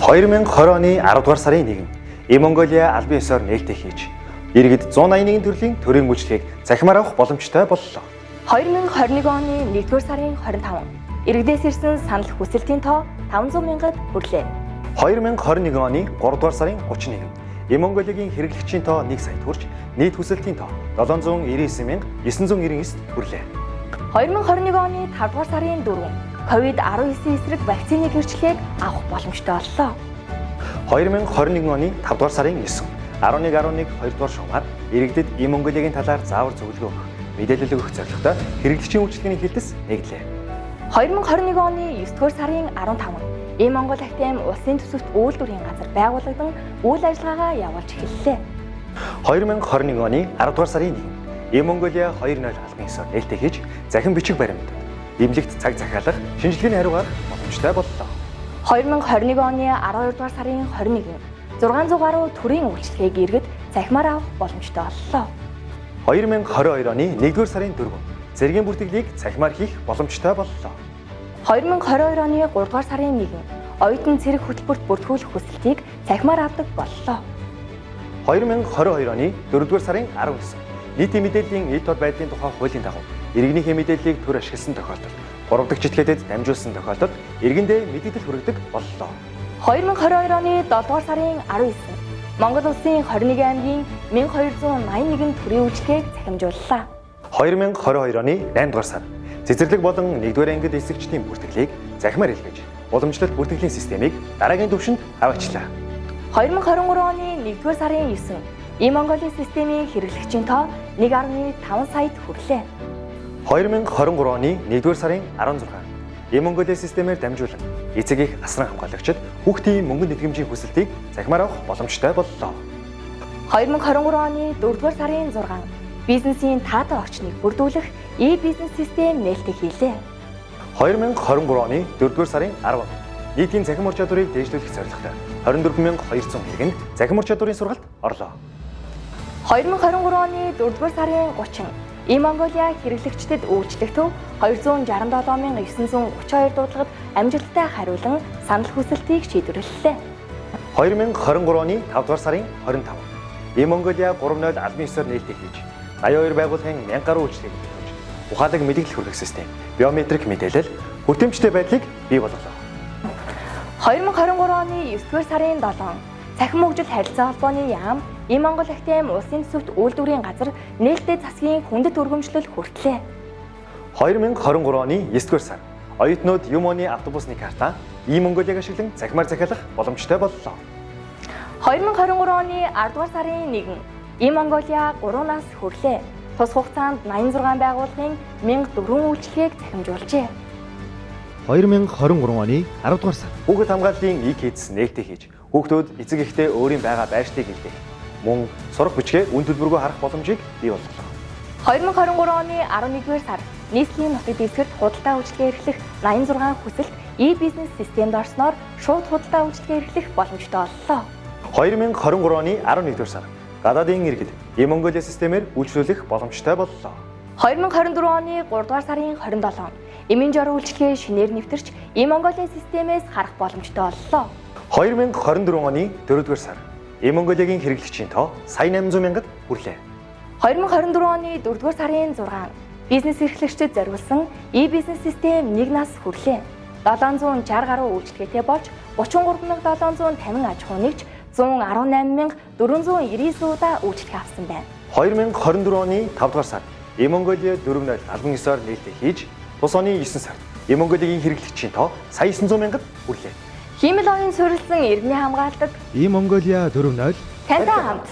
2020 оны 10 дугаар сарын 1 Им Монголиа албан ёсоор нээлттэй хийж иргэд 181 төрлийн төрийн үйлчлэгийг захимаар авах боломжтой боллоо. 2021 оны 1-р сарын 25 иргэдээс ирсэн санал хүсэлтийн тоо 500 мянгад хүрлээ. 2021 оны 3 дугаар сарын 31 Им Монголиагийн хэрэглэгчийн тоо 1 сая хүрч нийт хүсэлтийн тоо 799,999 хүрлээ. 2021 оны 5 дугаар сарын 4 COVID-19 эсрэг вакцины гэрчлэгийг авах боломжтой боллоо. 2021 оны 5 дугаар сарын 9 11.2 дугаар шугамаар иргэдэд Им Монголиагийн талаар заавар зөвлөгөө өгөх мэдээлэл өгөх зорилготой хэрэглэгчийн үйлчлэгийн хэлтэс нэглэлээ. 2021 оны 9 дугаар сарын 15 Им Монгол Актем улсын төсөвт үйлдвэрийн газар байгуулагдсан үйл ажиллагаагаа явуулж эхэллээ. 2021 оны 10 дугаар сарын 1 Им Монголиа 2.0 албан ёсоор нээлттэй хийж захин бичиг баримтад эмнэлэгт цаг захиалах шинжилгээний хариугаар боломжтой боллоо. 2021 оны 12 дугаар сарын 21 600 гаруй төрийн үйлчлэгийг иргэд захимаар авах боломжтой боллоо. 2022 оны 1-р сарын 4 зэргийн бүртгэлийг захимаар хийх боломжтой боллоо. 2022 оны 3 дугаар сарын 1 оюутан цэрэг хөтөлбөрт бүртгүүлэх хүсэлтийг захимаар авдаг боллоо. 2022 оны 4-р сарын 19 нийтийн мэдээллийн нийт тод байдлын тухай хуулийн дагуу иргэнийхээ мэдээллийг төр ашигласан тохиолдолд 3 дахь чиглэлд дамжуулсан тохиолдолд иргэндээ мэдээлэл хүргэдэг боллоо. 2022 оны 7 дугаар сарын 19 Монгол улсын 21 аймгийн 1281 төрийн үйлчлэгийг захимжууллаа. 2022 оны 8 дугаар сар цэцэрлэг болон 1-р ангид эсэгчдийн бүртгэлийг захимаар илгээж уламжлалт бүртгэлийн системийг дараагийн түвшинд аваачлаа. 2023 оны 1-р сарын 9 Им Монголын системийн хэрэглэгчийн тоо 1.5 саяд хүрлээ. 2023 оны 1-р сарын 16 Им Монголын системээр дамжуулан эцэг их асран хамгаалагчид хүүхдийн мөнгөнд эдгэмжийн хүсэлтийг захимаар авах боломжтой боллоо. 2023 оны 4-р сарын 6 бизнесийн таатай орчныг бүрдүүлэх e-бизнес систем нээлттэй хийлээ. 2023 оны 4-р сарын 10 нийтийн захим ур чадварыг дээшлүүлэх зорилготой 24200 хэрэгэнд захим ур чадварын сургалт орлоо. 2023 оны 4-р сарын 30 Им Монголиа хэрэглэгчдэд үйлчлэх төв 267,932 дуудлагад амжилттай хариулан санал хүсэлтийг шийдвэрлэлээ. 2023 оны 5 дугаар сарын 25 Им Монголиа 3.0 албан ёсоор нээлттэй хийж 82 байгууллагын 1000 гаруй үйлчлэгийг төлөвлөж ухаалаг мэдээлэл хүргэх систем, биометрик мэдээлэл, хүртээмжтэй байдлыг бий болголоо. 2023 оны 9-р сарын 7 цахим хөгжил харилцаа холбооны яам Им Монгол Актем улсын төсөвт үйлдвэрийн газар нээлттэй засгийн хүндэт өргөмжлөл хүртлээ. 2023 оны 9-р сар оюутнууд ЮМОны автобусны карта Им Монголиаг ашиглан захимаар захиалах боломжтой боллоо. 2023 оны 10 дугаар сарын 1 Им Монголиа 3 нас хүрлээ. Тус хугацаанд 86 байгууллагын 1004 үйлчлэгийг захимжуулжээ. 2023 оны 10 дугаар сар хүүхэд хамгааллын e-kids нээлттэй хийж хүүхдүүд эцэг эхтэй өөрийн байгаа байршлыг илгээх мөн сурах бичгээ үн төлбөргөө харах боломжийг бий болголоо. 2023 оны 11-р сар нийслэлийн нутаг дэвсгэрт худалдаа үйлчлэгээ эрхлэх 86 хүсэлт e-бизнес системд орсноор шууд худалдаа үйлчлэгээ эрхлэх боломжтой боллоо. 2023 оны 11-р сар гадаадын иргэд Им Монголиа системээр үйлчлүүлэх боломжтой боллоо. 2024 оны 3 дугаар сарын 27 эмийн жор үйлчлэгээ шинээр нэвтэрч Им Монголиа системээс харах боломжтой боллоо. 2024 оны 4-р сар Им Монголиагийн хэрэглэгчийн тоо сая 800 мянгад хүрлээ. 2024 оны 4-р сарын 6 бизнес эрхлэгчдэд зориулсан e-бизнес систем 1 нас хүрлээ. 760 гаруй үйлчлэгээтэй болж 33,750 аж ахуй нэгж 118,499 удаа үйлчлэг авсан байна. 2024 оны 5 дугаар сар Им Монголиа 4.0 албан ёсоор нээлттэй хийж тус оны 9 сард Им Монголиагийн хэрэглэгчийн тоо сая 900 мянгад хүрлээ. Хиймэл оюун суурилсан иргэний хамгаалдаг Им Монголиа 4.0 тантай хамт